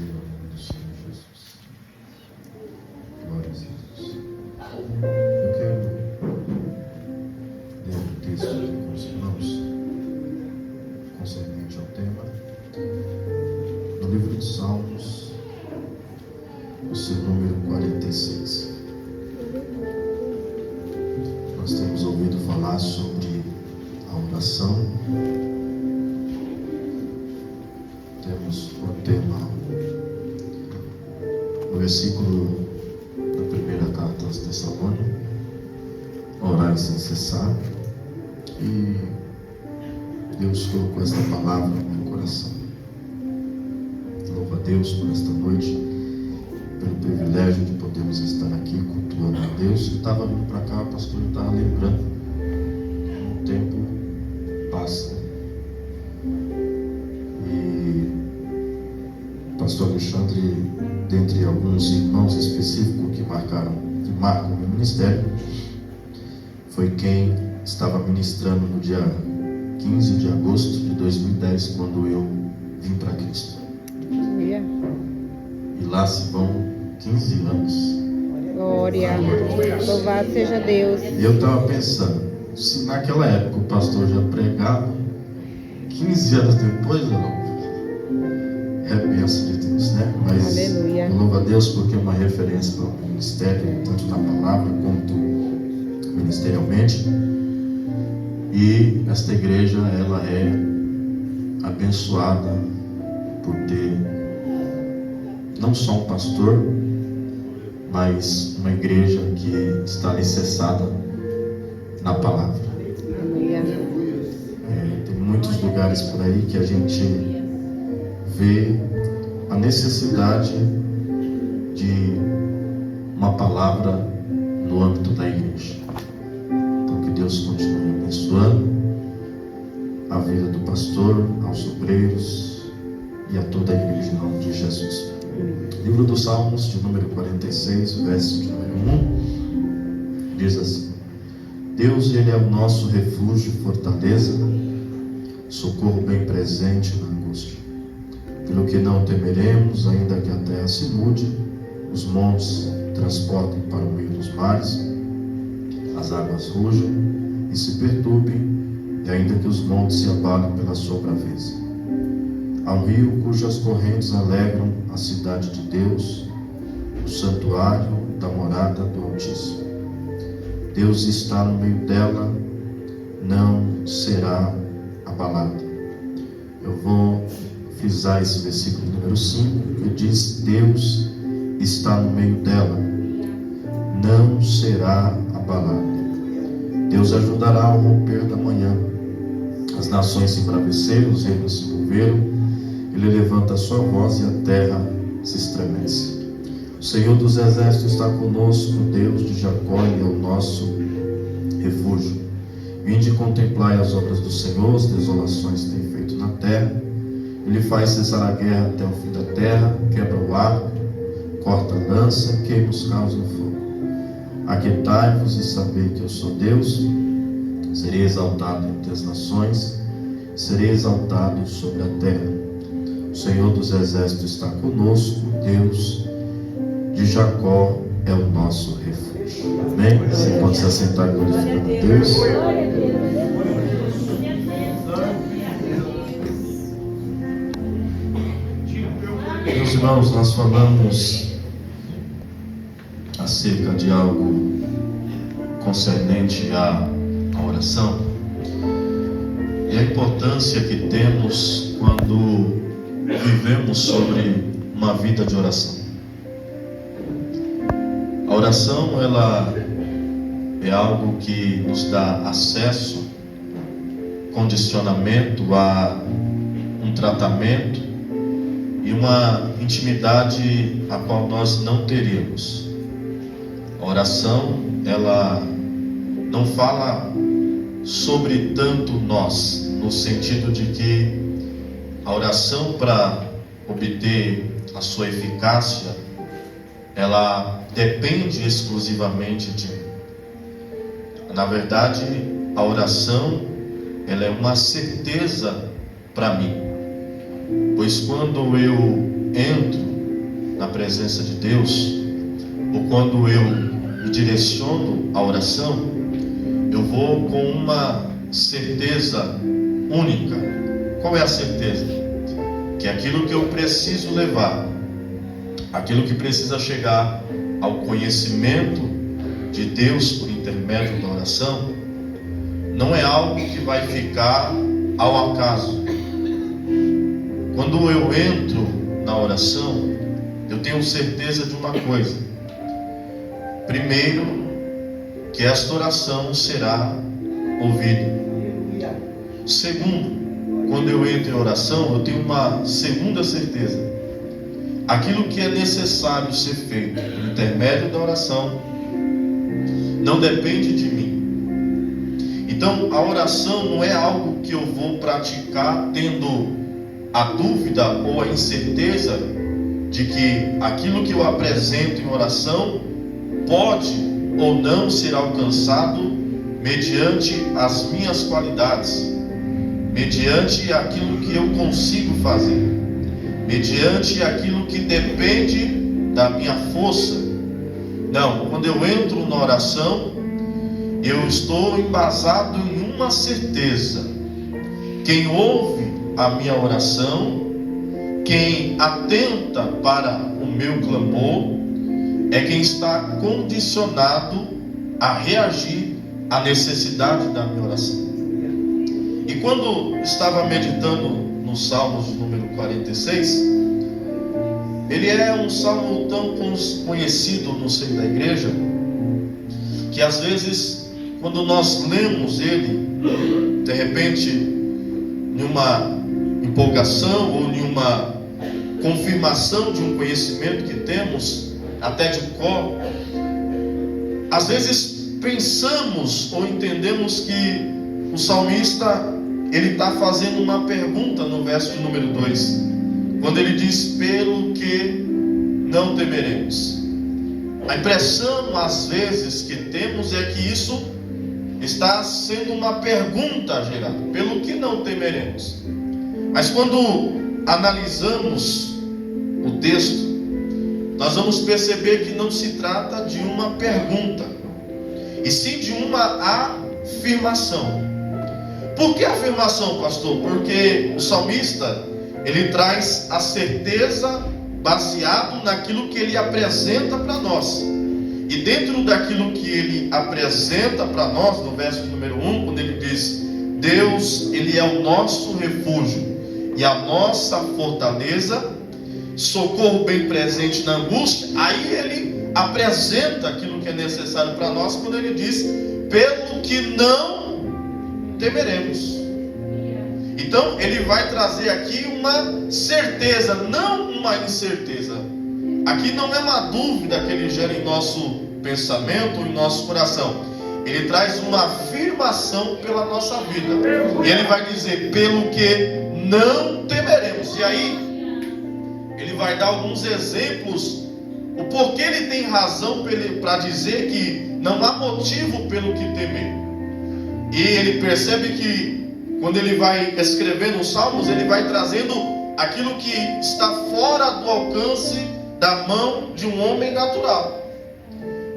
Esteja ao nome do Senhor Jesus. Glória a Jesus. Eu quero ler um texto aqui com os irmãos, concernente ao tema, no livro de Salmos, o seu número 46. Nós temos ouvido falar sobre a oração. Temos o tema no versículo da primeira carta aos Tessalônicos: orai sem cessar. E Deus colocou esta palavra no meu coração. Louvo a Deus por esta noite, pelo privilégio de podermos estar aqui cultuando a Deus. Eu estava vindo para cá, o pastor estava lembrando, o tempo passa. E o pastor Alexandre, dentre alguns irmãos específicos que marcam o meu ministério, foi quem estava ministrando no dia 15 de agosto de 2010, quando eu vim para Cristo. E lá se vão 15 anos. Glória. Louvado seja Deus. E eu estava pensando, se naquela época o pastor já pregava, 15 anos depois, não, é a bênção de Deus, né? Mas aleluia. Eu louvo a Deus porque é uma referência para o ministério, tanto na palavra quanto ministerialmente. E esta igreja, ela é abençoada por ter não só um pastor, mas uma igreja que está alicerçada na palavra. Tem muitos lugares por aí que a gente vê a necessidade de uma palavra no âmbito da igreja. Então que Deus continue abençoando a vida do pastor, aos obreiros e a toda a igreja em nome de Jesus. Livro dos Salmos, de número 46, verso de número 1, diz assim: Deus, Ele é o nosso refúgio e fortaleza, socorro bem presente na angústia. Pelo que não temeremos, ainda que a terra se mude, os montes transportem para o meio dos mares, as águas rujam e se perturbem, e ainda que os montes se abalem pela sua braveza. Há um rio cujas correntes alegram a cidade de Deus, o santuário da morada do Altíssimo. Deus está no meio dela, não será abalada. Eu vou frisar esse versículo número 5, que diz: Deus está no meio dela, não será abalada. Deus ajudará ao romper da manhã. As nações se embraveceram, os reinos se moveram. Ele levanta a sua voz e a terra se estremece. O Senhor dos exércitos está conosco, o Deus de Jacó, Ele é o nosso refúgio. Vinde contemplai as obras do Senhor, as desolações que tem feito na terra. Ele faz cessar a guerra até o fim da terra, quebra o arco, corta a lança, queima os carros no fogo. Aquietai-vos e sabei que eu sou Deus. Serei exaltado entre as nações, serei exaltado sobre a terra. O Senhor dos exércitos está conosco, Deus de Jacó é o nosso refúgio. Amém? Você pode se assentar e glorificar a Deus. Meus irmãos, nós falamos acerca de algo concernente à oração e a importância que temos quando vivemos sobre uma vida de oração. A oração, ela é algo que nos dá acesso, condicionamento a um tratamento e uma intimidade a qual nós não teríamos. A oração, ela não fala sobre tanto nós, no sentido de que a oração, para obter a sua eficácia, ela depende exclusivamente de mim. Na verdade, a oração, ela é uma certeza para mim, pois quando eu entro na presença de Deus, ou quando eu me direciono à oração, eu vou com uma certeza única. Qual é a certeza? Que aquilo que eu preciso levar, aquilo que precisa chegar ao conhecimento de Deus por intermédio da oração, não é algo que vai ficar ao acaso. Quando eu entro na oração, eu tenho certeza de uma coisa. Primeiro, que esta oração será ouvida. Segundo, quando eu entro em oração, eu tenho uma segunda certeza. Aquilo que é necessário ser feito por intermédio da oração não depende de mim. Então, a oração não é algo que eu vou praticar tendo a dúvida ou a incerteza de que aquilo que eu apresento em oração pode ou não ser alcançado mediante as minhas qualidades, mediante aquilo que eu consigo fazer, mediante aquilo que depende da minha força. Não, quando eu entro na oração, eu estou embasado em uma certeza: quem ouve a minha oração, quem atenta para o meu clamor, é quem está condicionado a reagir à necessidade da minha oração. E quando estava meditando no Salmos número 46, ele é um salmo tão conhecido no seio da igreja, que às vezes, quando nós lemos ele, de repente, em uma empolgação ou em uma confirmação de um conhecimento que temos, até de cor, às vezes pensamos ou entendemos que o salmista ele está fazendo uma pergunta no verso de número 2, quando ele diz: pelo que não temeremos. A impressão às vezes que temos é que isso está sendo uma pergunta gerada: pelo que não temeremos. Mas quando analisamos o texto, nós vamos perceber que não se trata de uma pergunta, e sim de uma afirmação. Por que afirmação, pastor? Porque o salmista, ele traz a certeza baseado naquilo que ele apresenta para nós. E dentro daquilo que ele apresenta para nós, no verso número 1, quando ele diz: Deus, ele é o nosso refúgio e a nossa fortaleza, socorro bem presente na angústia. Aí ele apresenta aquilo que é necessário para nós, quando ele diz: pelo que não temeremos. Então ele vai trazer aqui uma certeza, não uma incerteza. Aqui não é uma dúvida que ele gera em nosso pensamento, em nosso coração. Ele traz uma afirmação pela nossa vida. E ele vai dizer: pelo que não temeremos. E aí ele vai dar alguns exemplos, o porquê ele tem razão para dizer que não há motivo pelo que temer. E ele percebe que quando ele vai escrevendo os salmos, ele vai trazendo aquilo que está fora do alcance da mão de um homem natural.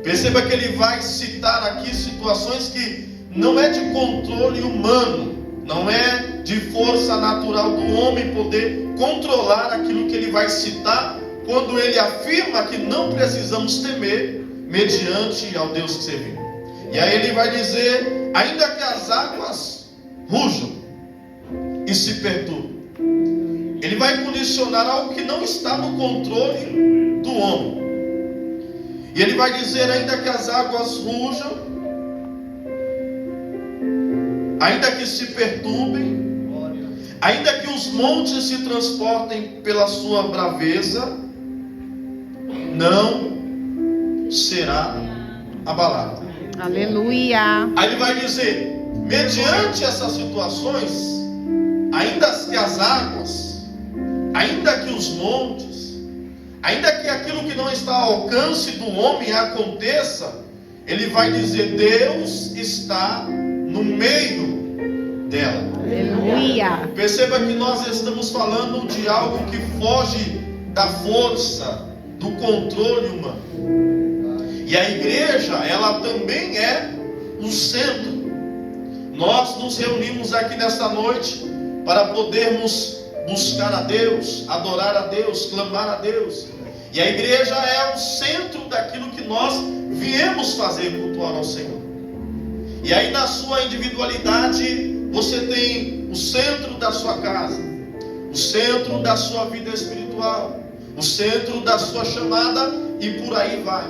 Perceba que ele vai citar aqui situações que não é de controle humano, não é de força natural do homem poder controlar aquilo que ele vai citar, quando ele afirma que não precisamos temer mediante ao Deus que servimos. E aí ele vai dizer: ainda que as águas rujam e se perturbem. Ele vai condicionar algo que não está no controle do homem. E ele vai dizer: ainda que as águas rujam, ainda que se perturbem, ainda que os montes se transportem pela sua braveza, não será abalado. Aleluia. Aí ele vai dizer: mediante essas situações, ainda que as águas, ainda que os montes, ainda que aquilo que não está ao alcance do homem aconteça, ele vai dizer: Deus está no meio dela. Aleluia. Perceba que nós estamos falando de algo que foge da força do controle humano. E a igreja, ela também é um centro. Nós nos reunimos aqui nesta noite para podermos buscar a Deus, adorar a Deus, clamar a Deus. E a igreja é o centro daquilo que nós viemos fazer, cultuar ao Senhor. E aí na sua individualidade, você tem o centro da sua casa, o centro da sua vida espiritual, o centro da sua chamada, e por aí vai.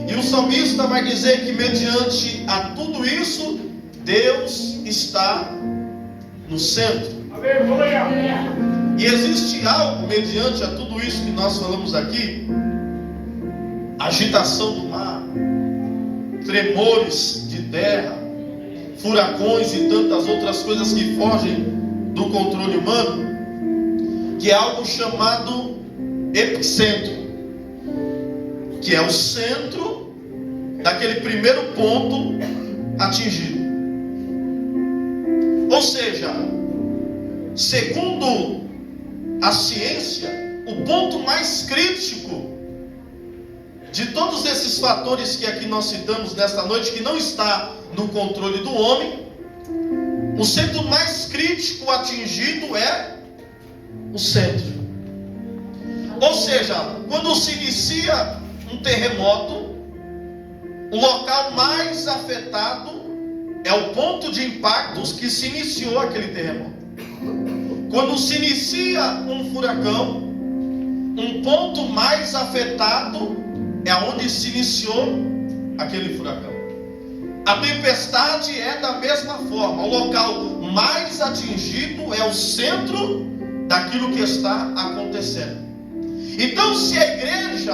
E o salmista vai dizer que mediante a tudo isso, Deus está no centro. E existe algo mediante a tudo isso que nós falamos aqui: agitação do mar, tremores de terra, furacões e tantas outras coisas que fogem do controle humano, que é algo chamado epicentro, que é o centro daquele primeiro ponto atingido. Ou seja, segundo a ciência, o ponto mais crítico de todos esses fatores que aqui nós citamos nesta noite, que não está no controle do homem, o centro mais crítico atingido é o centro. Ou seja, quando se inicia um terremoto, o local mais afetado é o ponto de impactos que se iniciou aquele terremoto. Quando se inicia um furacão, um ponto mais afetado é onde se iniciou aquele furacão. A tempestade é da mesma forma. O local mais atingido é o centro daquilo que está acontecendo. Então, se a igreja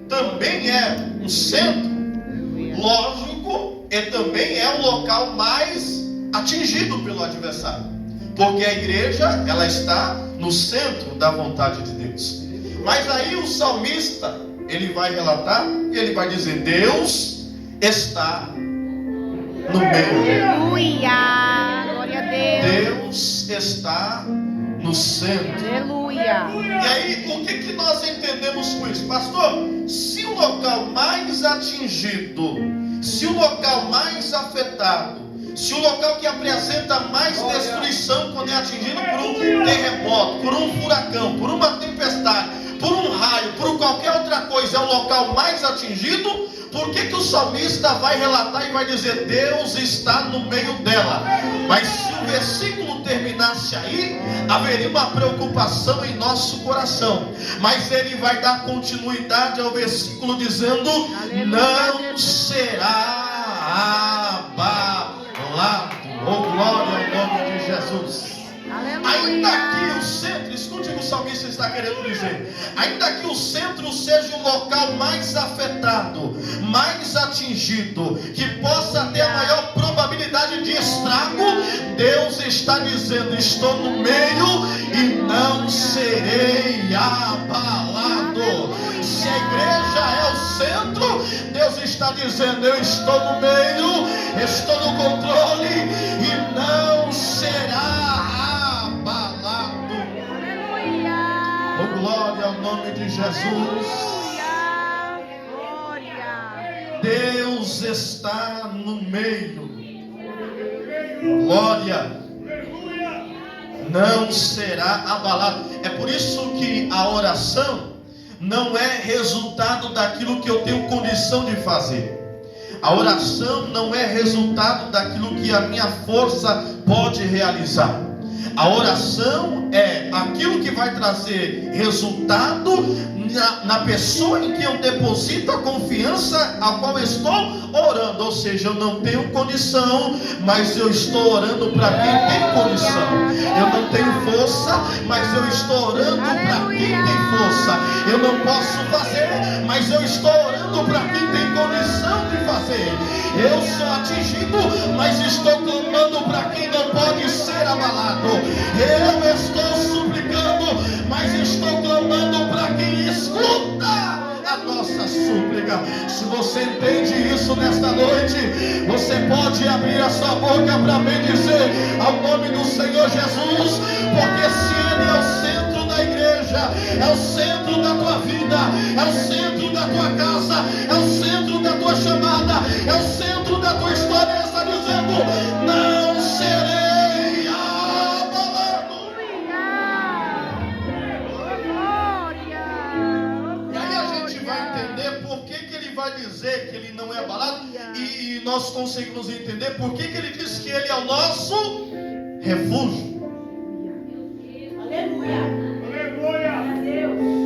também é um centro, lógico, e também é o local mais atingido pelo adversário. Porque a igreja, ela está no centro da vontade de Deus. Mas aí o salmista, ele vai relatar e ele vai dizer: Deus está no meio. Aleluia! Glória a Deus! Deus está no centro. Aleluia! E aí, o que nós entendemos com isso? Pastor, se o local mais atingido, se o local mais afetado, se o local que apresenta mais destruição quando é atingido por um terremoto, por um furacão, por uma tempestade, por um raio, por qualquer outra coisa, é o local mais atingido, por que o salmista vai relatar e vai dizer: Deus está no meio dela? Mas se o versículo terminasse aí, haveria uma preocupação em nosso coração. Mas ele vai dar continuidade ao versículo dizendo: não será abalado. Oh, glória ao nome de Jesus. Aleluia. Ainda que o centro, escute o que o salmista está querendo dizer, ainda que o centro seja o local mais afetado, mais atingido, que possa ter a maior probabilidade de estrago, Deus está dizendo: estou no meio e não serei abalado. Se a igreja é o centro, Deus está dizendo: eu estou no meio, estou no controle e não será abalado. Aleluia! Oh, glória ao nome de Jesus. Glória! Deus está no meio. Glória. Não será abalado. É por isso que a oração não é resultado daquilo que eu tenho condição de fazer. A oração não é resultado daquilo que a minha força pode realizar. A oração é aquilo que vai trazer resultado na pessoa em que eu deposito a confiança a qual estou orando. Ou seja, eu não tenho condição, mas eu estou orando para quem tem condição. Eu não tenho força, mas eu estou orando para quem tem força. Eu não posso fazer, mas eu estou orando para quem tem condição de fazer. Eu sou atingido, mas estou clamando para quem não pode ser abalado. Eu estou suplicando, mas estou clamando para quem escuta a nossa súplica. Se você entende isso nesta noite, você pode abrir a sua boca para bendizer ao nome do Senhor Jesus, porque se Ele é o centro da igreja, igreja, é o centro da tua vida, é o centro da tua casa, é o centro da tua chamada, é o centro da tua história. Ele está dizendo: não serei abalado. E aí a gente vai entender por que ele vai dizer que ele não é abalado, e nós conseguimos entender por que ele diz que ele é o nosso refúgio.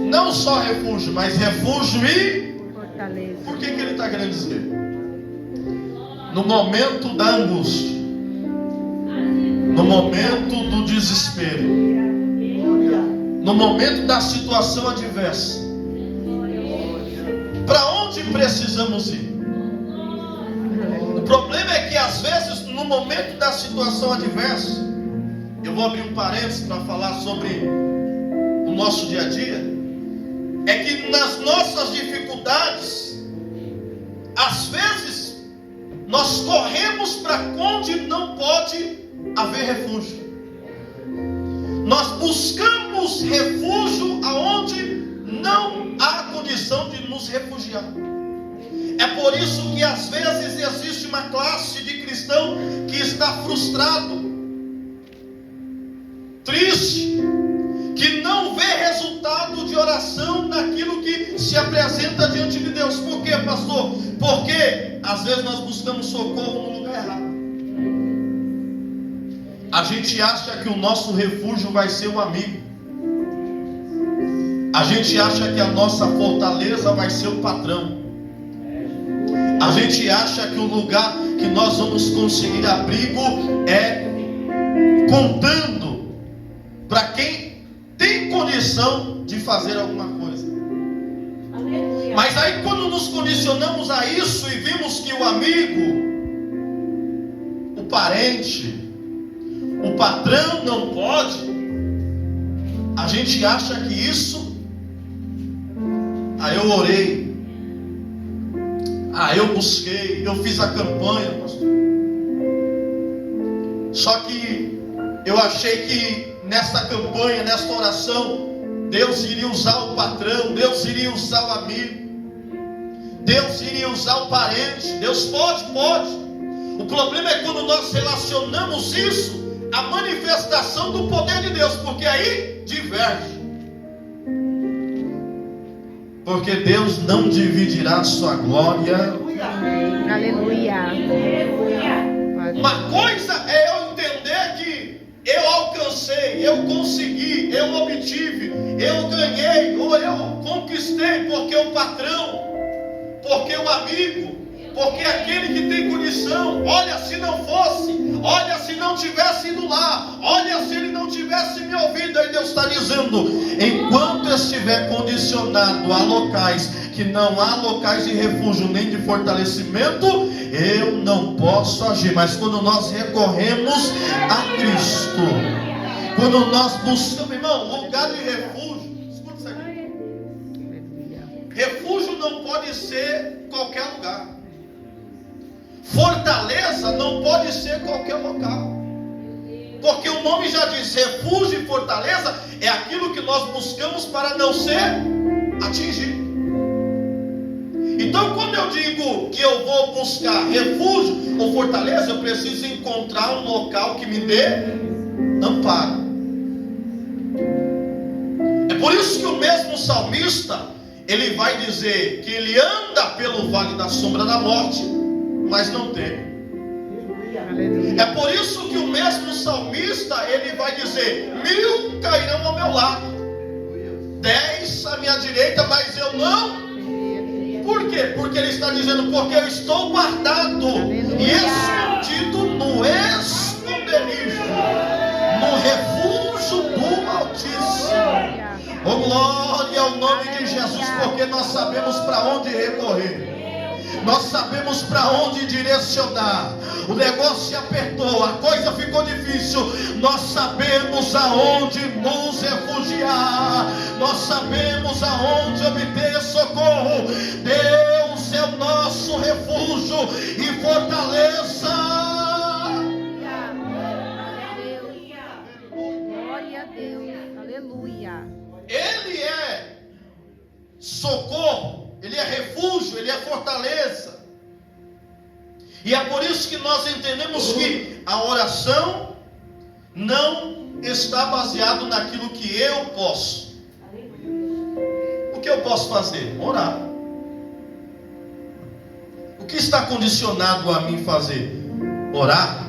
Não só refúgio, mas refúgio e Fortaleza. por que ele está querendo dizer? No momento da angústia, no momento do desespero, no momento da situação adversa, para onde precisamos ir? O problema é que às vezes no momento da situação adversa, eu vou abrir um parênteses para falar sobre o nosso dia a dia, é que nas nossas dificuldades, às vezes nós corremos para onde não pode haver refúgio. Nós buscamos refúgio aonde não há condição de nos refugiar. É por isso que às vezes existe uma classe de cristão que está frustrado, triste, que não vê resultado de oração naquilo que se apresenta diante de Deus. Por quê, pastor? Porque às vezes nós buscamos socorro no lugar errado. A gente acha que o nosso refúgio vai ser um amigo. A gente acha que a nossa fortaleza vai ser o patrão. A gente acha que o lugar que nós vamos conseguir abrigo é contando para quem tem condição de fazer alguma coisa. Mas aí quando nos condicionamos a isso e vimos que o amigo, o parente, o patrão não pode, a gente acha que isso, eu orei, eu busquei, eu fiz a campanha, pastor. Só que eu achei que nessa campanha, nessa oração, Deus iria usar o patrão, Deus iria usar o amigo, Deus iria usar o parente. Deus pode. O problema é quando nós relacionamos isso à manifestação do poder de Deus, porque aí diverge. Porque Deus não dividirá a sua glória. Aleluia. Uma coisa é eu entender que eu alcancei, eu consegui, eu obtive, eu ganhei, ou eu conquistei, porque o patrão, porque o amigo, porque aquele que tem condição. Olha, se não fosse, olha, se não tivesse ido lá, olha, se ele não tivesse me ouvido. Aí Deus está dizendo: enquanto eu estiver condicionado a locais que não há locais de refúgio nem de fortalecimento, eu não posso agir. Mas quando nós recorremos a Cristo, quando nós buscamos, irmão, lugar de refúgio, escuta isso aqui. Refúgio não pode ser qualquer lugar. Fortaleza não pode ser qualquer local. Porque o nome já diz: refúgio e fortaleza é aquilo que nós buscamos para não ser atingido. Então, quando eu digo que eu vou buscar refúgio ou fortaleza, eu preciso encontrar um local que me dê amparo. É por isso que o mesmo salmista, ele vai dizer que ele anda pelo vale da sombra da morte, mas não teme. É por isso que o mesmo salmista, ele vai dizer: 1000 cairão ao meu lado, 10 à minha direita, mas eu não. Por quê? Porque ele está dizendo: porque eu estou guardado e escondido no esconderijo, no refúgio do Altíssimo. Oh, glória ao nome de Jesus, porque nós sabemos para onde recorrer. Nós sabemos para onde direcionar. O negócio se apertou, a coisa ficou difícil. Nós sabemos aonde nos refugiar. Nós sabemos aonde obter socorro. Deus é o nosso refúgio e fortaleza. Glória a Deus. Aleluia. Ele socorro, Ele é refúgio, Ele é fortaleza. E é por isso que nós entendemos que a oração não está baseada naquilo que eu posso. O que eu posso fazer? Orar. O que está condicionado a mim fazer? Orar.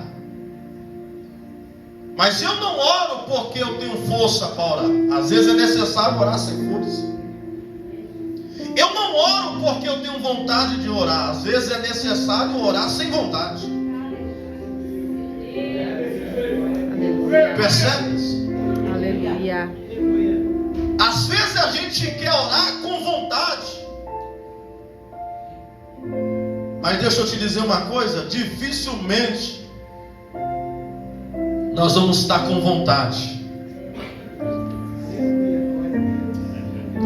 Mas eu não oro porque eu tenho força para orar. Às vezes é necessário orar sem força. Eu não oro porque eu tenho vontade de orar. Às vezes é necessário orar sem vontade. Percebe isso? Aleluia. Às vezes a gente quer orar com vontade. Mas deixa eu te dizer uma coisa, dificilmente nós vamos estar com vontade.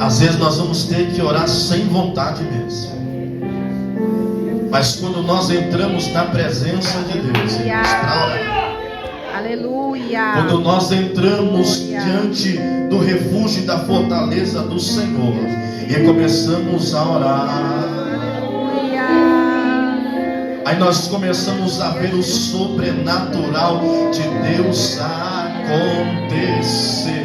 Às vezes nós vamos ter que orar sem vontade mesmo. Mas quando nós entramos na presença de Deus, para orar. Aleluia. Quando nós entramos diante do refúgio e da fortaleza do Senhor e começamos a orar, aí nós começamos a ver o sobrenatural de Deus acontecer.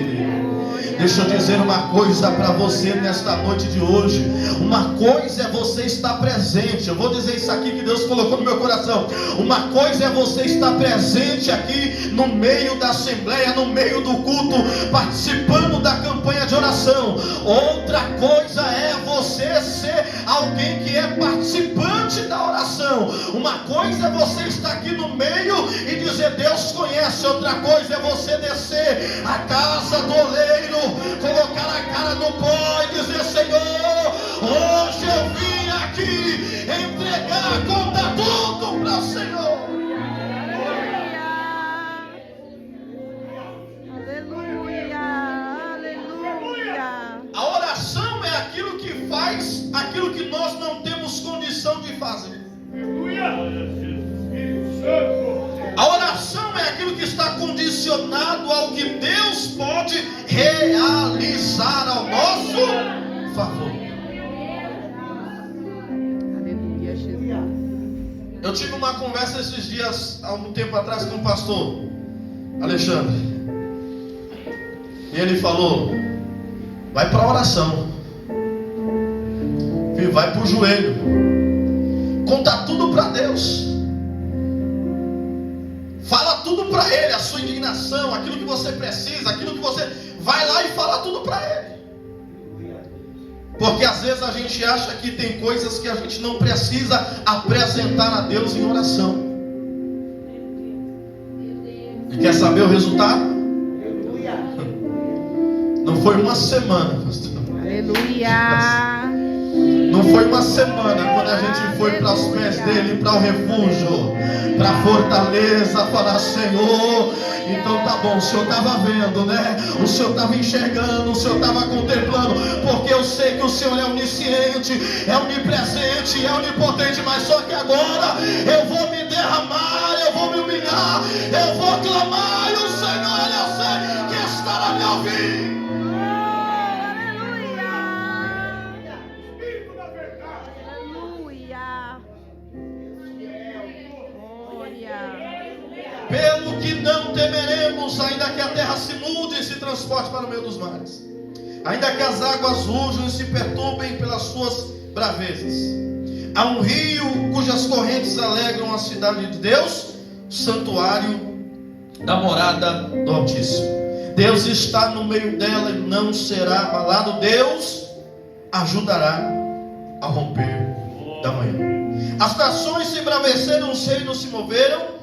Deixa eu dizer uma coisa para você nesta noite de hoje. Uma coisa é você estar presente. Eu vou dizer isso aqui que Deus colocou no meu coração. Uma coisa é você estar presente aqui no meio da assembleia, no meio do culto, participando da campanha de oração. Outra coisa é você ser alguém que é participante da oração. Uma coisa é você estar aqui no meio e dizer Deus conhece. Outra coisa é você descer a casa do oleiro, colocar a cara no pó e dizer Senhor, hoje eu vim aqui entregar, contar tudo para o Senhor. Aleluia. Aleluia. A oração é aquilo que faz aquilo que nós não temos condição de fazer. A oração é aquilo que está condicionado ao que Deus pode realizar ao nosso favor. Aleluia, Jesus. Eu tive uma conversa esses dias, há um tempo atrás, com o pastor Alexandre. E ele falou: vai para a oração, vai para o joelho, conta tudo para Deus. Fala tudo para Ele, a sua indignação, aquilo que você precisa, aquilo que você... Vai lá e fala tudo para Ele. Porque às vezes a gente acha que tem coisas que a gente não precisa apresentar a Deus em oração. E quer saber o resultado? Não foi uma semana, pastor. Aleluia. Não foi uma semana quando a gente foi para os pés dele, para o refúgio, para a fortaleza, falar Senhor, então tá bom, o Senhor estava vendo, né? O Senhor estava enxergando, o Senhor estava contemplando, porque eu sei que o Senhor é onisciente, é onipresente, é onipotente, mas só que agora eu vou me derramar, eu vou me humilhar, eu vou clamar, e o Senhor, eu sei que estará me ouvindo. Pelo que não temeremos, ainda que a terra se mude e se transporte para o meio dos mares, ainda que as águas rujam e se perturbem pelas suas bravezas. Há um rio cujas correntes alegram a cidade de Deus, santuário da morada do Altíssimo. Deus está no meio dela e não será abalado. Deus ajudará a romper da manhã. As nações se embraveceram, os reinos se moveram,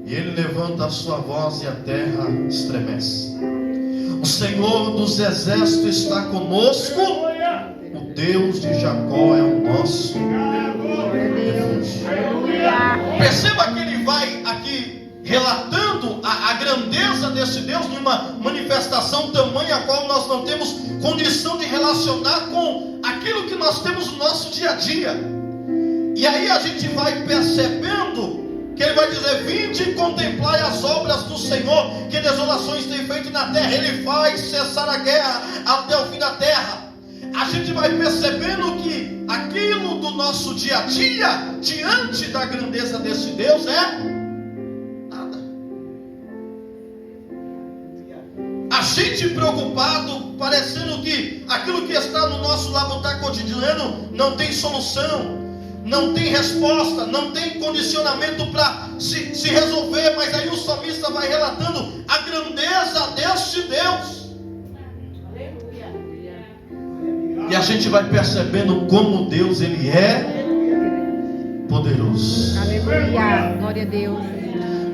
e Ele levanta a sua voz e a terra estremece. O Senhor dos exércitos está conosco. O Deus de Jacó é o nosso refúgio. Perceba que ele vai aqui relatando a grandeza desse Deus, numa manifestação tamanha a qual nós não temos condição de relacionar com aquilo que nós temos no nosso dia a dia. E aí a gente vai percebendo que ele vai dizer: vinde e contemplai as obras do Senhor, que desolações tem feito na terra. Ele faz cessar a guerra até o fim da terra. a gente vai percebendo que aquilo do nosso dia a dia, diante da grandeza desse Deus, é nada. A gente preocupado, parecendo que aquilo que está no nosso laboratório cotidiano não tem solução, não tem resposta, não tem condicionamento para se resolver. Mas aí o salmista vai relatando a grandeza deste Deus. E a gente vai percebendo como Deus, Ele é poderoso. Aleluia. Glória a Deus.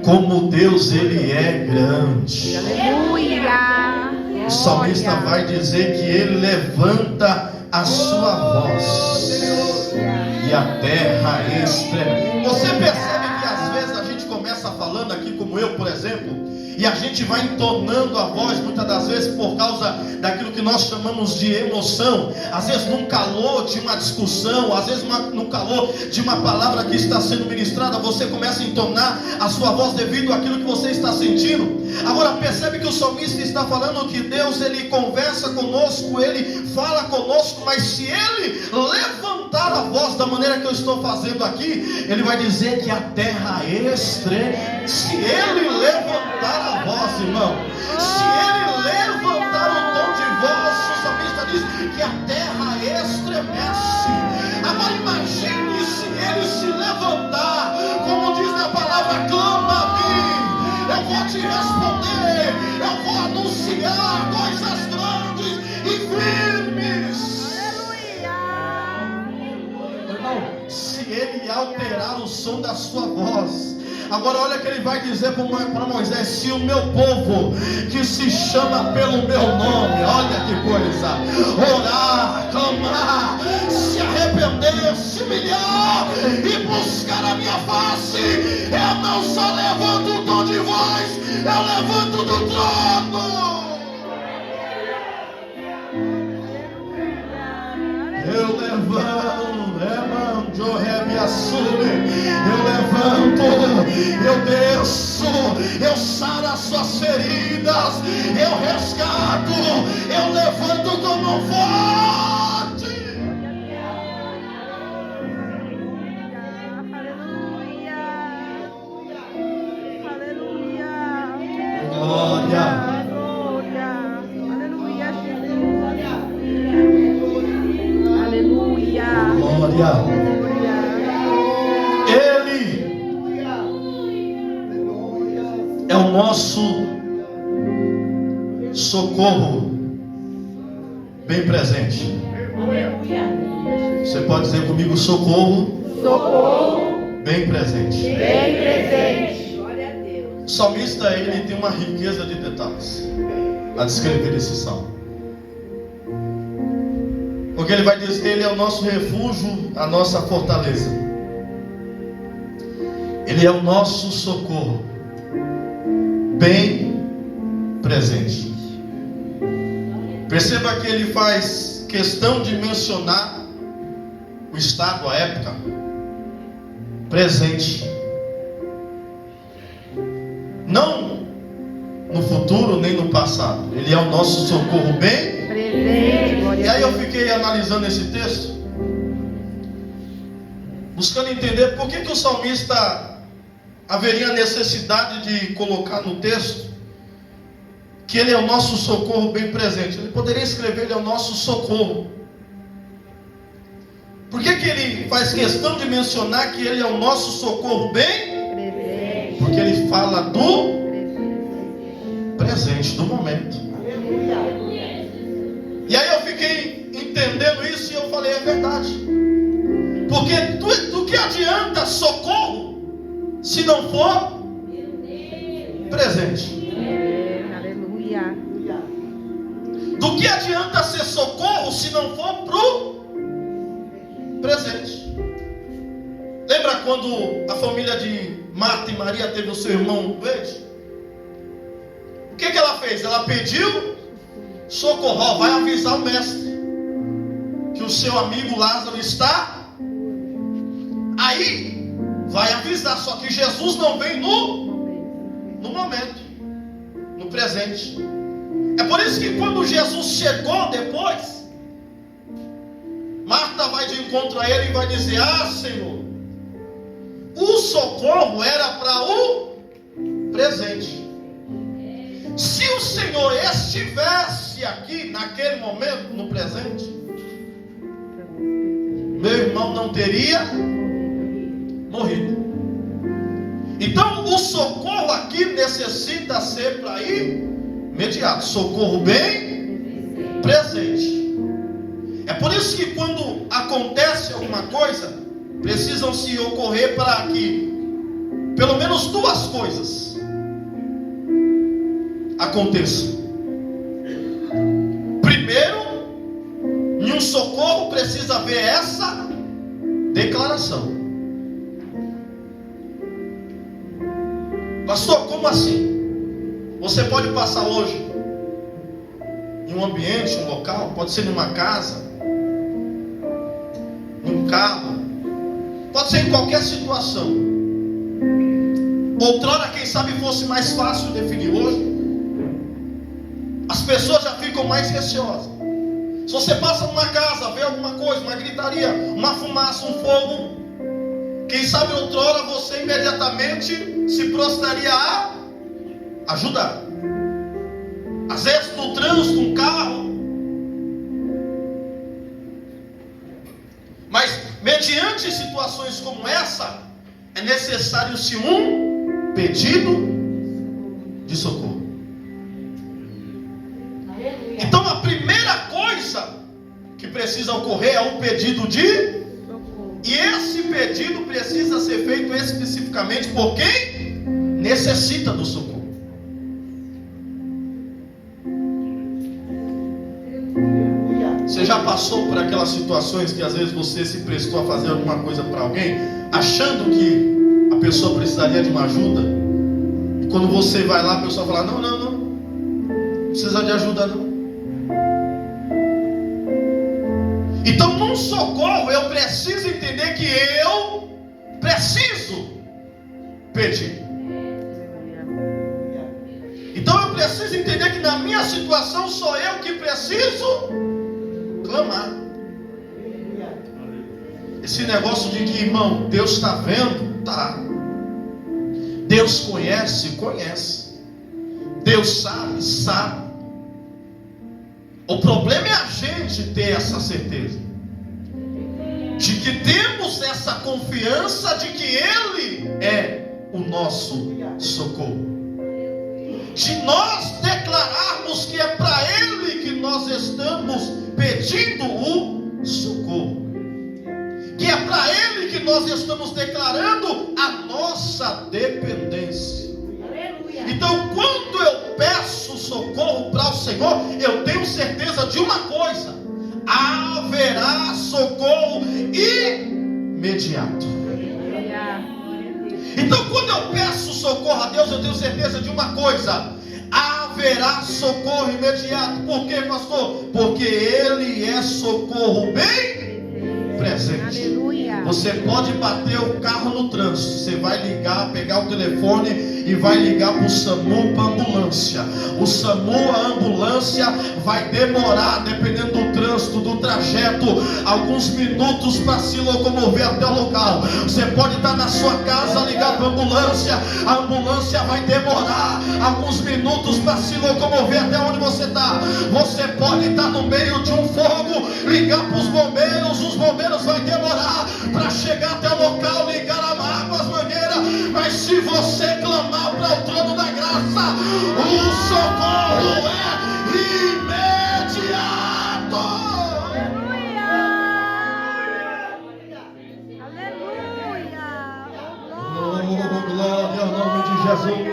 Como Deus, Ele é grande. Aleluia. O salmista vai dizer que Ele levanta a sua voz e a terra estremece. Você percebe que às vezes a gente começa falando aqui, como eu, por exemplo, e a gente vai entonando a voz, muitas das vezes por causa daquilo que nós chamamos de emoção, às vezes num calor de uma discussão, às vezes no calor de uma palavra que está sendo ministrada, você começa a entonar a sua voz devido àquilo que você está sentindo. Agora percebe que o salmista está falando que Deus, Ele conversa conosco, Ele fala conosco, mas se Ele levantar a voz da maneira que eu estou fazendo aqui, Ele vai dizer que a terra estremece. Se Ele levantar a voz, irmão, se Ele levantar o tom de voz, o salmista diz que a terra estremece. Agora imagine se Ele se levantar, como diz na palavra, clama a mim, eu vou te responder, eu vou anunciar coisas grandes e firmes. Irmão, se Ele alterar o som da sua voz, agora olha que Ele vai dizer para Moisés: se o meu povo, que se chama pelo meu nome, olha que coisa, orar, clamar, se arrepender, se humilhar e buscar a minha face, eu não só levanto o tom de voz, eu levanto do trono. Eu levanto, eu levanto, eu desço, eu saro as suas feridas, eu resgato, eu levanto como um forte. Aleluia. Glória. Glória. Ele é o nosso socorro bem presente. Você pode dizer comigo: socorro, Socorro bem presente. bem presente. O salmista, ele tem uma riqueza de detalhes a descrever esse salmo. Porque ele vai dizer, Ele é o nosso refúgio, a nossa fortaleza. Ele é o nosso socorro, bem presente. Perceba que ele faz questão de mencionar o estado, a época, presente. Não no futuro, nem no passado. Ele é o nosso socorro bem Presente. E aí eu fiquei analisando esse texto, buscando entender por que o salmista haveria necessidade de colocar no texto que Ele é o nosso socorro bem presente. Ele poderia escrever: Ele é o nosso socorro. Por que ele faz questão de mencionar que Ele é o nosso socorro bem presente? Porque Ele fala do presente, do momento. E aí eu fiquei entendendo isso e eu falei: é verdade. Porque do que adianta socorro se não for presente? Aleluia. Do que adianta ser socorro se não for pro presente? Lembra quando a família de Marta e Maria teve o seu irmão doente? O que ela fez? Ela pediu socorro, vai avisar o mestre que o seu amigo Lázaro está aí, vai avisar. Só que Jesus não vem no momento, no presente. É por isso que quando Jesus chegou depois, ela vai de encontro a ele e vai dizer: ah, Senhor, o socorro era para o presente. Se o Senhor estivesse aqui naquele momento, no presente, meu irmão não teria morrido. Então o socorro aqui necessita ser para imediato, socorro bem presente. É por isso que quando acontece alguma coisa, precisam se ocorrer para que pelo menos duas coisas aconteçam. Primeiro, em um socorro precisa haver essa declaração. Pastor, como assim? Você pode passar hoje em um ambiente, um local, pode ser numa casa, num carro, pode ser em qualquer situação. Outrora, quem sabe fosse mais fácil definir. Hoje as pessoas já ficam mais receosas. Se você passa numa casa, vê alguma coisa, uma gritaria, uma fumaça, um fogo, quem sabe outrora você imediatamente se prostraria a ajudar. Às vezes no trânsito, um carro. Mas mediante situações como essa, é necessário-se um pedido de socorro. Então a primeira coisa que precisa ocorrer é um pedido de socorro. E esse pedido precisa ser feito especificamente por quem necessita do socorro. Você já passou por aquelas situações que às vezes você se prestou a fazer alguma coisa para alguém, achando que a pessoa precisaria de uma ajuda, e quando você vai lá, a pessoa fala: não precisa de ajuda não. Então, num socorro, eu preciso entender que eu preciso pedir. Então, eu preciso entender que na minha situação sou eu que preciso clamar. Esse negócio de que, irmão, Deus está vendo, tá. Deus conhece. Deus sabe. O problema é a gente ter essa certeza de que temos essa confiança de que Ele é o nosso socorro, de nós declararmos que é para Ele que nós estamos pedindo o socorro, que é para Ele que nós estamos declarando a nossa dependência. Então, quando eu peço socorro para o Senhor, eu tenho certeza de uma coisa: haverá socorro imediato. Então, quando eu peço socorro a Deus, eu tenho certeza de uma coisa: haverá socorro imediato. Por quê, pastor? Porque Ele é socorro bem presente. Aleluia. Você pode bater o carro no trânsito, você vai ligar, pegar o telefone e vai ligar para o SAMU, para a ambulância. O SAMU, a ambulância, vai demorar, dependendo do trânsito, do trajeto, alguns minutos para se locomover até o local. Você pode estar na sua casa, ligar para a ambulância vai demorar alguns minutos para se locomover até onde você está. Você pode estar no meio de um fogo, ligar para os bombeiros vai demorar para chegar até o local, ligar a água, as mangueiras. Mas se você clamar para o trono da graça, o socorro é imediato. Oh, glória ao nome de Jesus.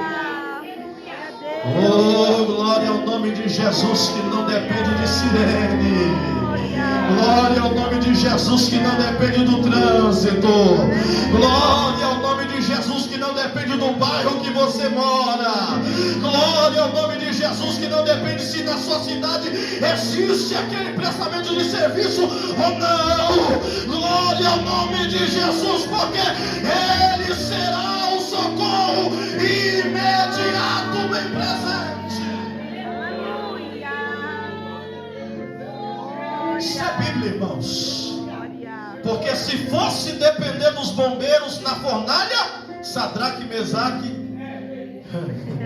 Oh, glória ao nome de Jesus, que não depende de sirene. Glória ao nome de Jesus, que não depende do trânsito. Glória ao nome de Jesus, que não depende do bairro que você mora. Glória ao nome de Jesus, que não depende se na sua cidade existe aquele prestamento de serviço ou não. Glória ao nome de Jesus, porque Ele será o socorro imediato, bem presente. Isso é Bíblia, irmãos. Porque se fosse depender dos bombeiros na fornalha, Sadraque, Mesaque,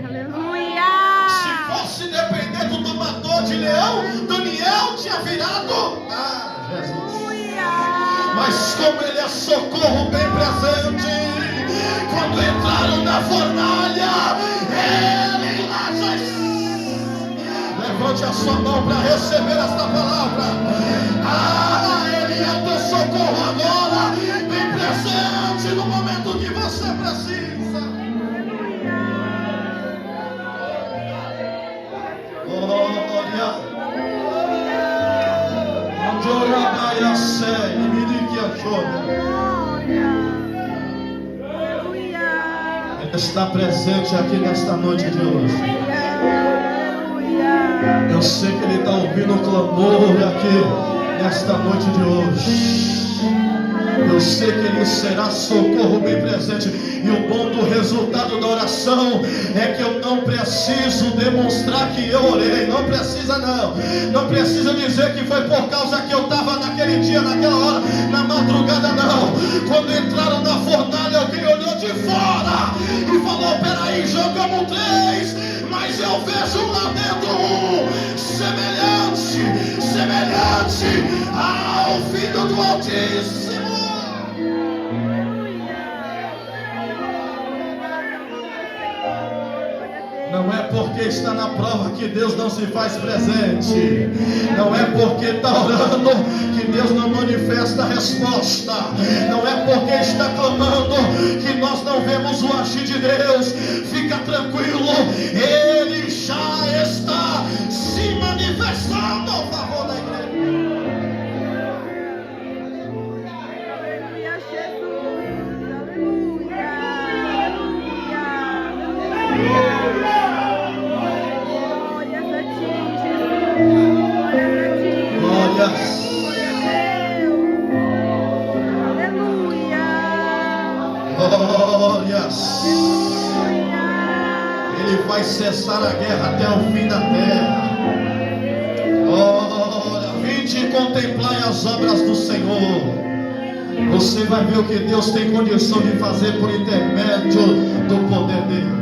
Aleluia. se fosse depender do domador de leão, Daniel tinha virado. Jesus. Mas como ele é socorro bem presente, quando entraram na fornalha, ele lá já... Levante a sua mão para receber esta palavra. Ele é teu socorro agora, bem presente no momento que você precisa. Glória. Ele está presente aqui nesta noite de hoje. Eu sei que Ele está ouvindo o clamor aqui nesta noite de hoje. Eu sei que Ele será socorro bem presente. E o bom do resultado da oração é que eu não preciso demonstrar que eu orei. Não precisa não. Não precisa dizer que foi por causa que eu estava naquele dia, naquela hora, na madrugada, não. Quando entraram na fornalha, alguém olhou de fora e falou: peraí, jogamos 3, mas eu vejo lá dentro um semelhante ao Filho do Altíssimo. Não é porque está na prova que Deus não se faz presente. Não é porque está orando que Deus não manifesta a resposta. Não é porque está clamando que nós não vemos o agir de Deus. Fica tranquilo, Ele já está se manifestando ao favor da igreja. Aleluia, Jesus. Aleluia. Glórias. Ele vai cessar a guerra até o fim da terra. Glória. Vinde e contemplai as obras do Senhor. Você vai ver o que Deus tem condição de fazer por intermédio do poder dele.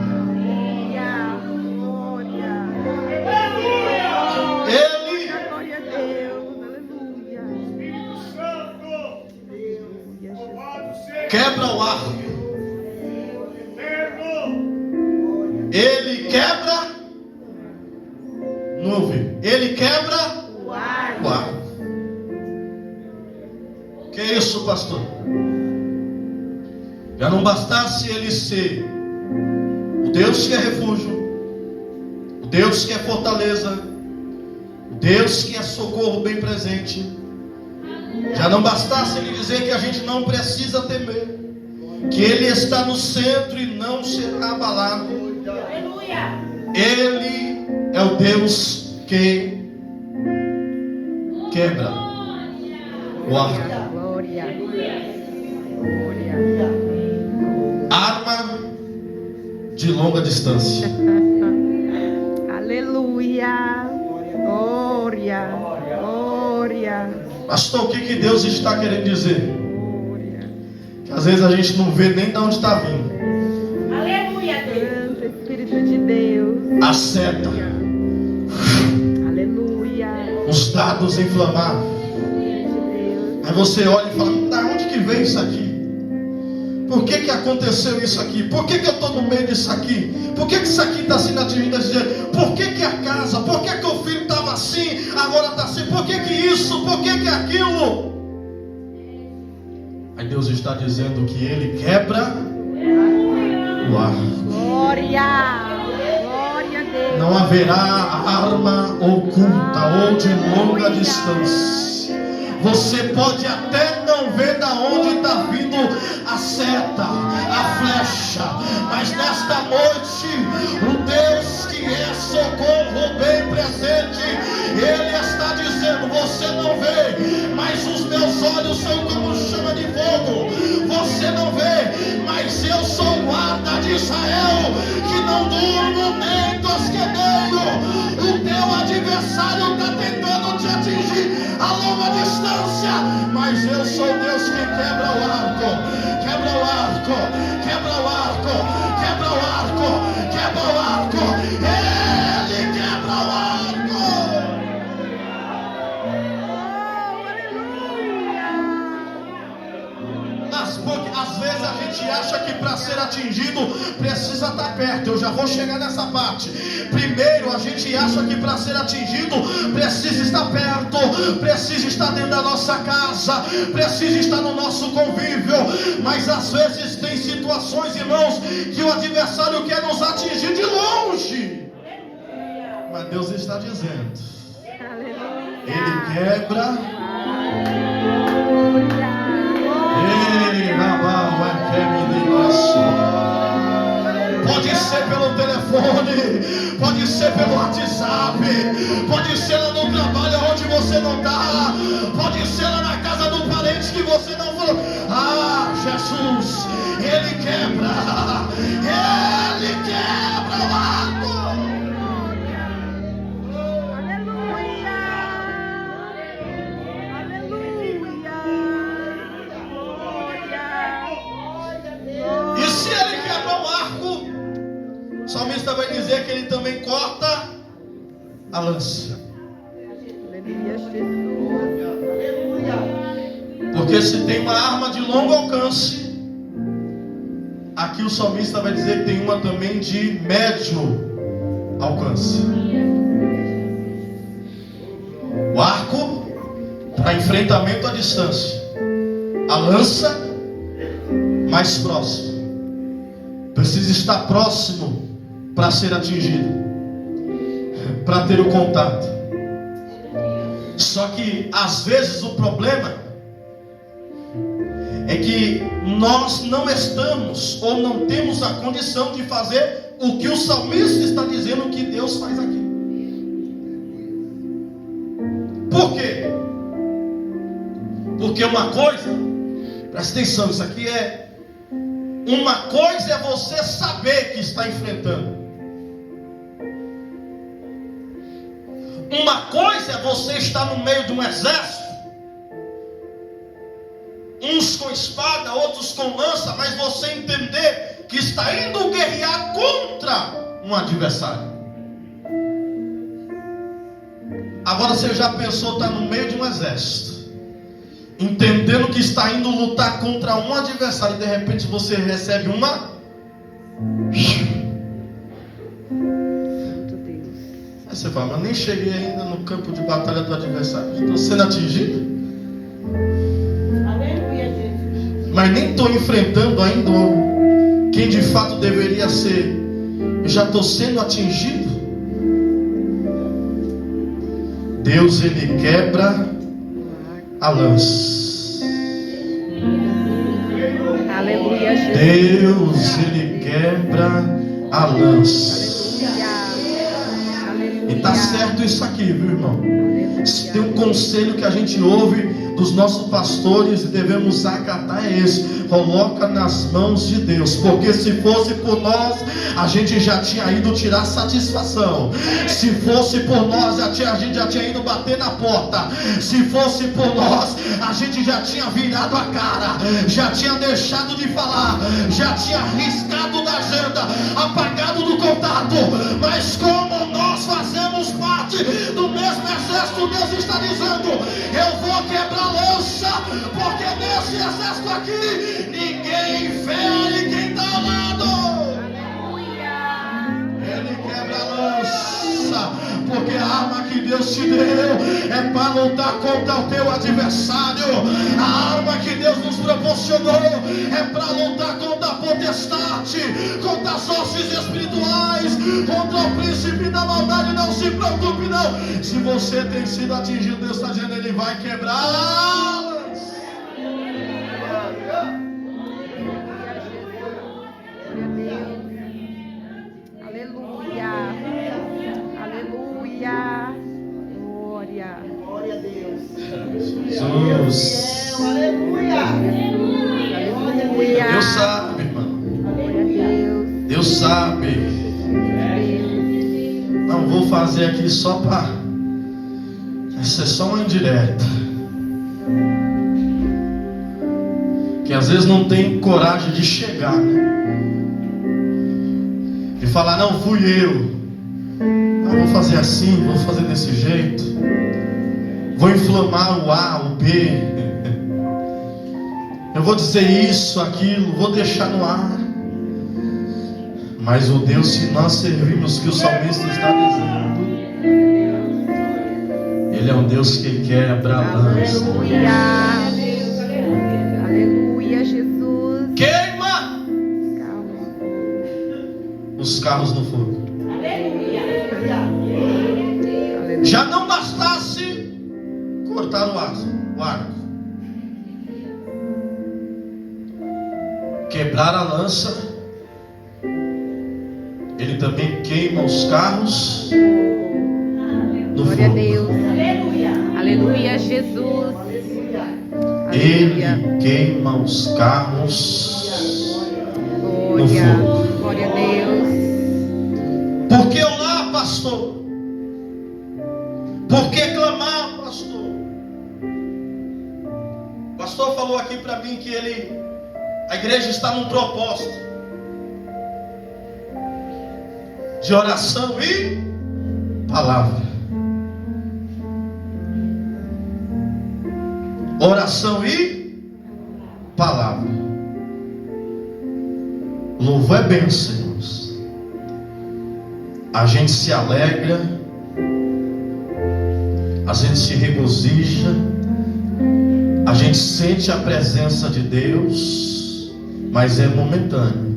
Quebra o arco. Ele quebra nuvem. Ele quebra o arco. Que é isso, pastor? Já não bastasse ele ser o Deus que é refúgio, o Deus que é fortaleza, o Deus que é socorro bem presente. Já não bastasse ele dizer que a gente não precisa temer, que Ele está no centro e não será abalado. Ele é o Deus que quebra o arco. Arma de longa distância. Aleluia. Glória. Glória. Pastor, o que Deus está querendo dizer? Que às vezes a gente não vê nem de onde está vindo. Aleluia, Deus. Espírito de Deus. A seta. Aleluia. Os dados inflamados. Aí você olha e fala: da onde que veio isso aqui? Por que aconteceu isso aqui? Por que eu estou no meio disso aqui? Por que isso aqui está sendo atingido desse jeito? Por que a casa? Por que o filho estava assim, agora está assim? Por que isso? Por que aquilo? Aí Deus está dizendo que Ele quebra o arco. Glória. Glória a Deus. Não haverá arma oculta ou de longa distância. Você pode até não ver da onde está vindo a seta, a flecha, mas nesta noite, o Deus que é socorro bem presente, Ele está dizendo: você não vê, mas os meus olhos são como chama de fogo. Você não vê, mas eu sou o guarda de Israel, que não durmo nem tosqueneio. O teu adversário está tentando te atingir a longa distância, distância, mas eu sou Deus que quebra o arco, quebra o arco, quebra o arco, quebra o arco, quebra o arco. Ele quebra o arco. Às vezes a gente acha que para ser atingido precisa estar perto. Eu já vou chegar nessa parte. Primeiro a gente acha que para ser atingido precisa estar perto, precisa estar dentro da nossa casa, precisa estar no nosso convívio. Mas às vezes tem situações, irmãos, que o adversário quer nos atingir de longe. Mas Deus está dizendo: Ele quebra. Pode ser pelo telefone, pode ser pelo WhatsApp, pode ser lá no trabalho onde você não está, pode ser lá na casa do parente que você não falou. Ah, Jesus, Ele quebra o arco. O salmista vai dizer que ele também corta a lança. Porque se tem uma arma de longo alcance, aqui o salmista vai dizer que tem uma também de médio alcance. O arco para enfrentamento à distância, a lança mais próximo. Precisa estar próximo para ser atingido, para ter o contato. Só que às vezes o problema é que nós não estamos ou não temos a condição de fazer o que o salmista está dizendo que Deus faz aqui. Por quê? Porque uma coisa, presta atenção, isso aqui uma coisa é você saber que está enfrentando. Uma coisa é você estar no meio de um exército, uns com espada, outros com lança, mas você entender que está indo guerrear contra um adversário. Agora você já pensou estar no meio de um exército, entendendo que está indo lutar contra um adversário, e de repente você recebe uma. Aí você fala: mas nem cheguei ainda no campo de batalha do adversário, estou sendo atingido. Aleluia, Jesus. Mas nem estou enfrentando ainda quem de fato deveria ser. Eu já estou sendo atingido. Deus, Ele quebra a lança. Aleluia, Jesus. Deus, Ele quebra a lança. E está certo isso aqui, viu, irmão? Se tem um conselho que a gente ouve dos nossos pastores e devemos acatar, é esse: coloca nas mãos de Deus. Porque se fosse por nós, a gente já tinha ido tirar satisfação. Se fosse por nós, a gente já tinha ido bater na porta. Se fosse por nós, a gente já tinha virado a cara, já tinha deixado de falar, já tinha riscado da agenda, apagado do contato. Mas como nós fazemos parte do mesmo exército, Deus está dizendo: eu vou quebrar a lança, porque nesse exército aqui ninguém fere quem está ao lado. Ele quebra a lança, porque a arma que Deus te deu é para lutar contra o teu adversário. A arma que Deus nos proporcionou é para lutar contra a potestade, contra as hostes espirituais, contra o príncipe da maldade. Não se preocupe não. Se você tem sido atingido, Deus está dizendo: Ele vai quebrar. Aleluia. Aleluia. Glória. Glória a Deus. Jesus. Aleluia. Aleluia. Deus sabe, irmão. Glória a Deus. Deus sabe. Não vou fazer aqui só para. Essa é só uma indireta. que às vezes não tem coragem de chegar, né? E falar, não, fui eu. Não, vou fazer assim, vou fazer desse jeito. Vou inflamar o A, o B. Eu vou dizer isso, aquilo, vou deixar no ar. Mas o Deus que nós servimos, que o salmista está dizendo, Ele é um Deus que quebra a lança. Aleluia. Aleluia, Jesus. Queima os carros no fogo. Aleluia. Já não bastasse cortar o arco, quebrar a lança, Ele também queima os carros no Glória a fogo. Deus. Aleluia, Jesus. Ele Aleluia. queima os carros no Glória. fogo. Glória a Deus. Por que orar, pastor? Por que clamar, pastor? O pastor falou aqui para mim que a igreja está num propósito de oração e palavra. Oração e palavra. Louvor é bênção, irmãos. A gente se alegra, a gente se regozija, a gente sente a presença de Deus, mas é momentâneo.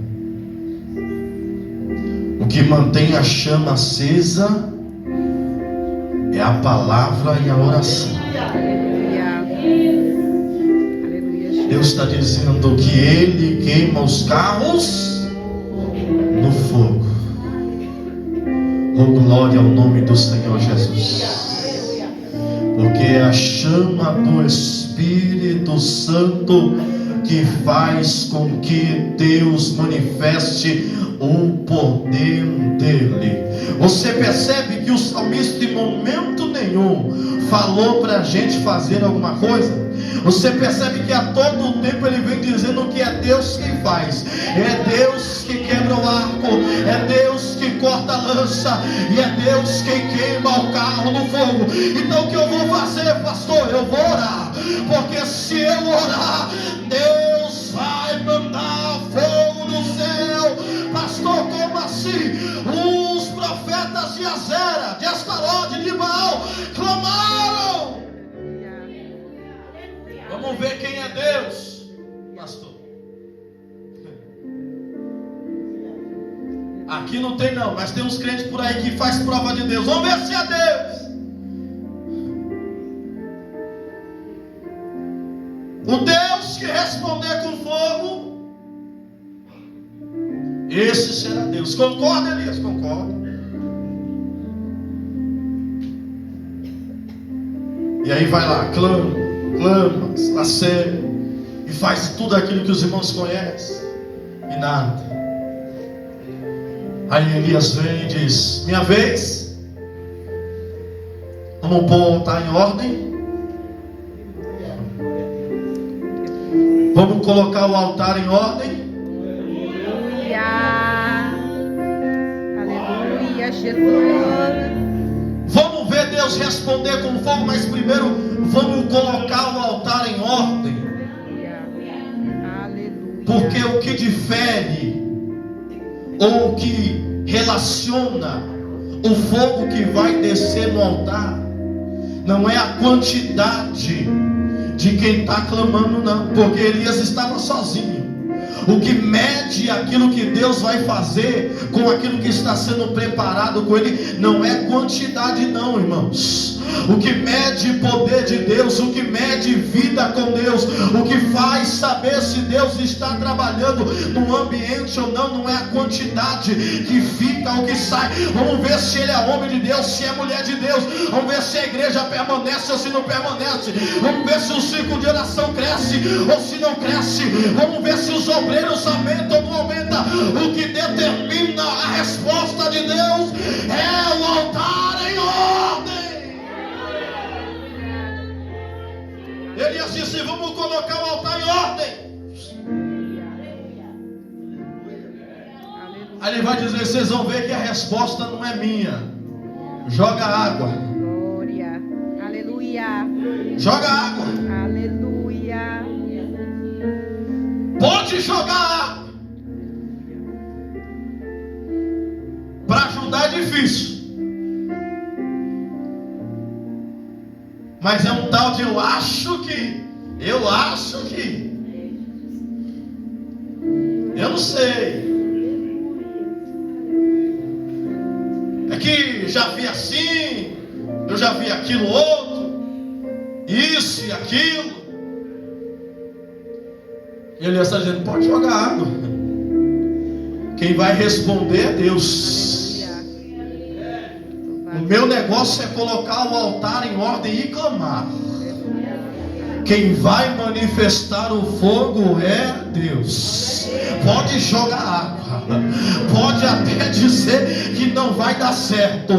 O que mantém a chama acesa é a palavra e a oração. Aleluia. Aleluia, Jesus. Deus está dizendo que Ele queima os carros no fogo. Oh, glória ao nome do Senhor Jesus. Porque é a chama do Espírito Santo que faz com que Deus manifeste o poder dele. Você percebe que o salmista em momento nenhum falou para a gente fazer alguma coisa? Você percebe que a todo tempo ele vem dizendo que é Deus quem faz, é Deus que quebra o arco, é Deus que corta a lança, e é Deus quem queima o carro no fogo. Então o que eu vou fazer, pastor? Eu vou orar, porque se eu orar, Deus vai mandar fogo no céu. Pastor, como assim? Os profetas de Azera, de Astarode, de Baal clamaram. Vamos ver quem é Deus, pastor. Aqui não tem não, mas tem uns crentes por aí que faz prova de Deus. Vamos ver se é Deus. O Deus que responder com fogo, esse será Deus. Concorda, Elias? Concorda. E aí vai lá, clama, lacera, e faz tudo aquilo que os irmãos conhecem, e nada. Aí Elias vem e diz: minha vez, vamos pôr o altar em ordem, vamos colocar o altar em ordem. Aleluia, Jesus. Vamos ver Deus responder com fogo, mas primeiro vamos colocar o altar em ordem. Aleluia. Porque o que difere, ou o que relaciona o fogo que vai descer no altar, não é a quantidade de quem está clamando, não. Porque Elias estava sozinho. O que mede aquilo que Deus vai fazer com aquilo que está sendo preparado com Ele não é quantidade, não, irmãos. O que mede poder de Deus, o que mede vida com Deus, o que faz saber se Deus está trabalhando no ambiente ou não, não é a quantidade que fica ou que sai. Vamos ver se ele é homem de Deus, se é mulher de Deus. Vamos ver se a igreja permanece ou se não permanece. Vamos ver se o ciclo de oração cresce ou se não cresce. Vamos ver se os obreiros aumentam ou não aumentam. O que determina a resposta de Deus é o altar em ordem. Elias disse: vamos colocar o altar em ordem. Deus. Aí ele vai dizer, vocês vão ver que a resposta não é minha. Joga água. Glória. Aleluia. Joga água. Aleluia. Pode jogar água. Para ajudar é difícil. Mas é um tal de eu acho que. Eu não sei. É que já vi assim, eu já vi aquilo outro, isso e aquilo. E ele está dizendo, pode jogar água. Quem vai responder é Deus. O meu negócio é colocar o altar em ordem e clamar. Quem vai manifestar o fogo é Deus. Pode jogar água, pode até dizer que não vai dar certo,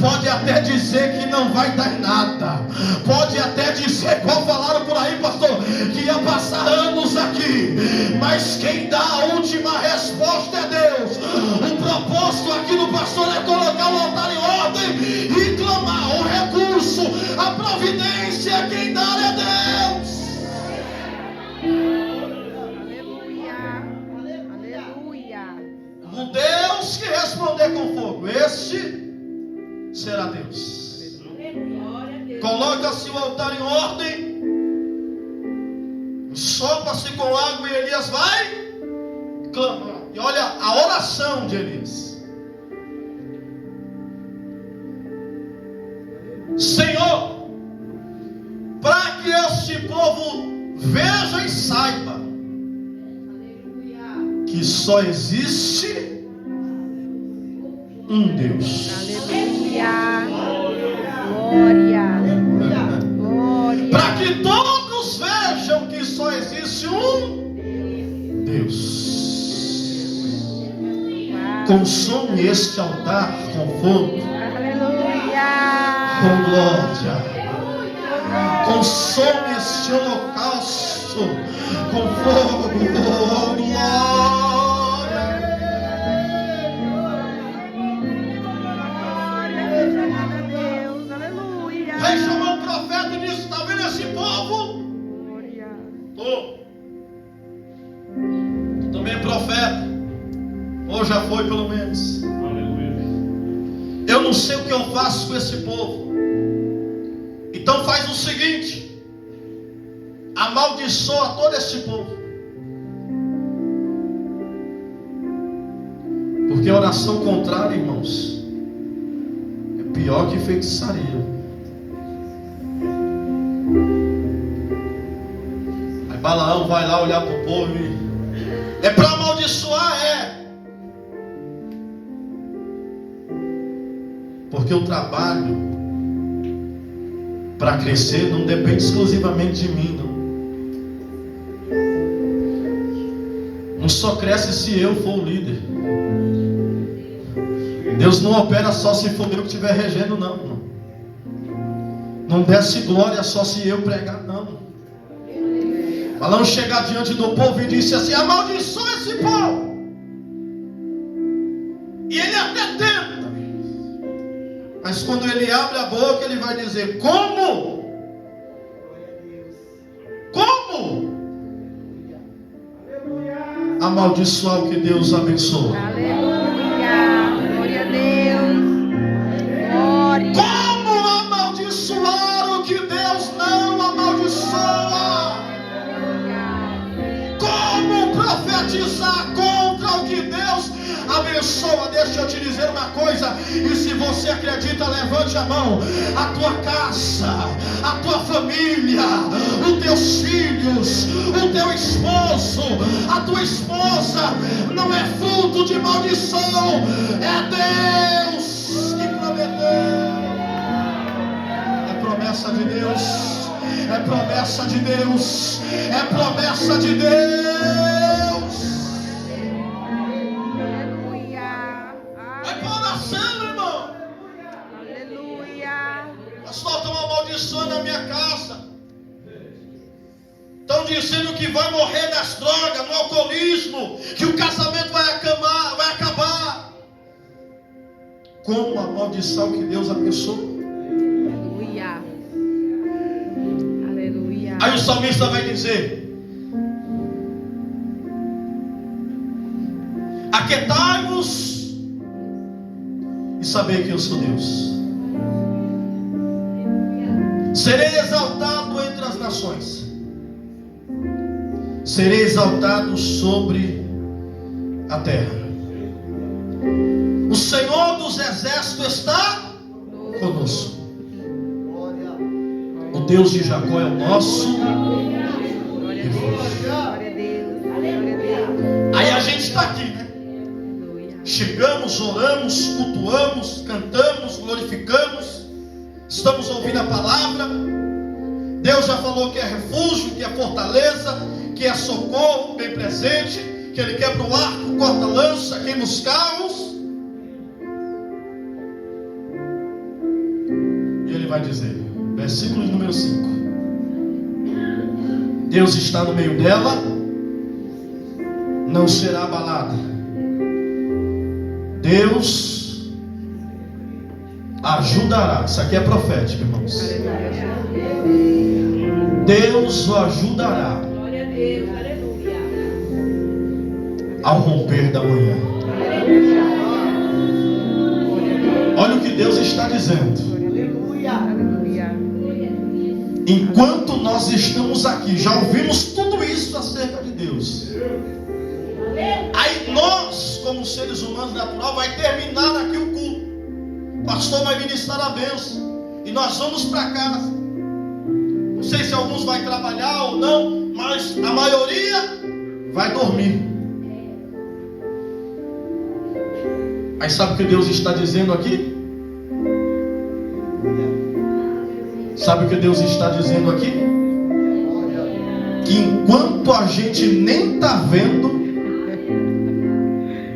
pode até dizer que não vai dar nada, pode até dizer, como falaram por aí, pastor, que ia passar anos aqui, mas quem dá a última resposta é Deus. O propósito aqui do pastor é colocar o altar em ordem e clamar. O recurso, a providência, quem dá é Deus. O Deus que responder com fogo, este será Deus. Coloca-se o altar em ordem, sopa-se com água e Elias vai clamar. E olha a oração de Elias: Senhor, para que este povo veja e saiba que só existe um Deus. Aleluia. Glória. Glória. Para que todos vejam que só existe um Deus. Consome este altar com fogo. Aleluia. Com glória. Consome este holocausto com fogo. Oh, glória. Vem chamar o profeta e disse: está vendo esse povo? Tu também é profeta, ou já foi pelo menos. Eu não sei o que eu faço com esse povo. Então faz o seguinte: amaldiçoa todo esse povo. Porque a oração contrária, irmãos, é pior que feitiçaria. Aí Balaão vai lá olhar para o povo e... é para amaldiçoar, é. Porque o trabalho para crescer não depende exclusivamente de mim, não. Não só cresce se eu for o líder. Deus não opera só se for eu que estiver regendo, não. Não desce glória só se eu pregar, não. Balaão chegar diante do povo e disse assim: amaldiçoa esse povo. E ele até tenta, mas quando ele abre a boca, ele vai dizer: como? Como? Amaldiçoar o que Deus abençoa. Aleluia. Glória a Deus. Glória. Como amaldiçoar o que Deus não amaldiçoa? Como profetizar contra o que Deus abençoa? Deixa eu te dizer uma coisa, e se você acredita, levante a mão. A tua casa, a tua família, os teus filhos, o teu esposo, a tua esposa, não é fruto de maldição, é Deus que prometeu. É promessa de Deus, é promessa de Deus, é promessa de Deus. Vai para oração, irmão. Aleluia. Pastor, estão amaldiçoando a minha casa, estão dizendo que vai morrer nas drogas, no alcoolismo, que o casamento vai acabar. Como a maldição que Deus abençoou. Aleluia. Aleluia. Aí o salmista vai dizer: aquietai-vos e sabei que eu sou Deus. Serei exaltado entre as nações, serei exaltado sobre a terra. O Senhor dos exércitos está conosco. O Deus de Jacó é o nosso refúgio. Glória a Deus. Glória a Deus. Aí a gente está aqui, né? Chegamos, oramos, cultuamos, cantamos, glorificamos, estamos ouvindo a palavra. Deus já falou que é refúgio, que é fortaleza, que é socorro bem presente, que Ele quebra o arco, corta a lança, queima os carros. E Ele vai dizer, versículo número 5: Deus está no meio dela, não será abalada. Deus ajudará. Isso aqui é profético, irmãos. Deus o ajudará ao romper da manhã. Olha o que Deus está dizendo. Enquanto nós estamos aqui, já ouvimos tudo isso acerca de Deus. Aí nós, como seres humanos natural, vai terminar aqui o culto. O pastor vai ministrar a bênção e nós vamos para casa. Não sei se alguns vai trabalhar ou não, mas a maioria vai dormir. Mas sabe o que Deus está dizendo aqui? Sabe o que Deus está dizendo aqui? Que enquanto a gente nem está vendo,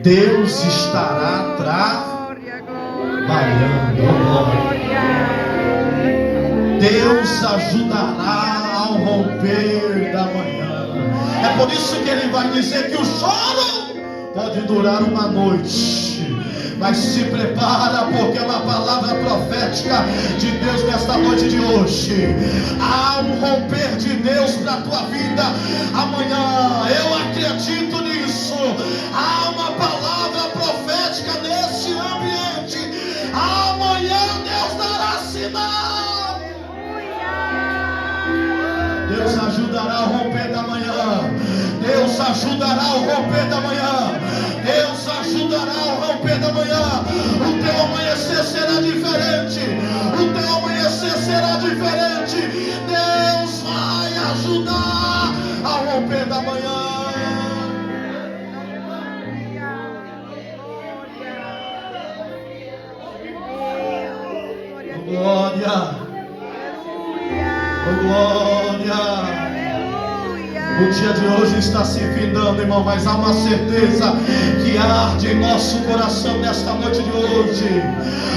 Deus estará trabalhando. Deus ajudará ao romper da manhã. É por isso que Ele vai dizer que o choro pode durar uma noite, mas se prepara, porque é uma palavra profética de Deus nesta noite de hoje. Há um romper de Deus para a tua vida amanhã. Eu acredito nisso. Há uma palavra profética nesse ambiente. Amanhã Deus dará sinal. Deus ajudará ao romper da manhã. Deus ajudará ao romper da manhã. Deus ajudará ao romper da manhã. O teu amanhecer será diferente. O teu amanhecer será diferente. Deus vai ajudar ao romper da manhã. Glória. Glória. O dia de hoje está se findando, irmão, mas há uma certeza que arde em nosso coração nesta noite de hoje.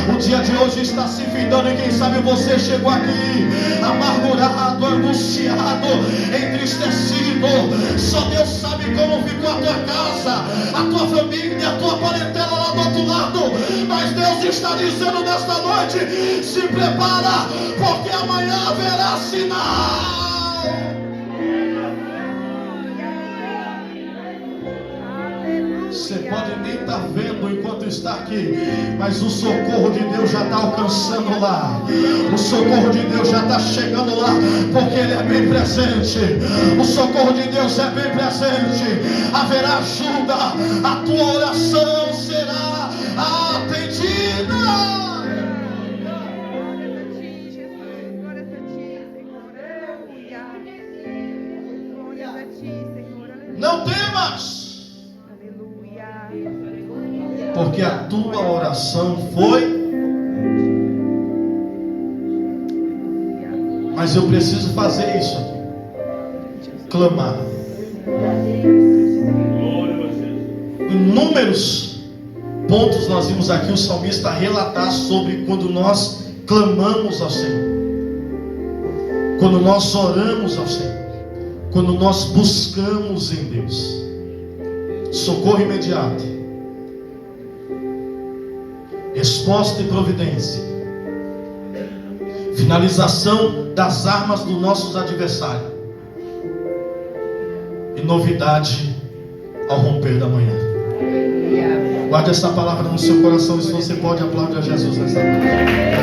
O dia de hoje está se findando e quem sabe você chegou aqui amargurado, angustiado, entristecido. Só Deus sabe como ficou a tua casa, a tua família, a tua parentela lá do outro lado. Mas Deus está dizendo nesta noite: se prepara, porque amanhã haverá sinal. Você pode nem estar vendo enquanto está aqui, mas o socorro de Deus já está alcançando lá. O socorro de Deus já está chegando lá, porque Ele é bem presente. O socorro de Deus é bem presente. Haverá ajuda, a tua oração será atendida. Não temas, porque a tua oração foi. Mas eu preciso fazer isso aqui. Clamar. Inúmeros pontos nós vimos aqui o salmista relatar sobre quando nós clamamos ao Senhor, quando nós oramos ao Senhor. quando nós buscamos em Deus socorro imediato, resposta e providência, finalização das armas dos nossos adversários e novidade ao romper da manhã. Guarde essa palavra no seu coração. E se você pode, aplaude a Jesus nessa noite.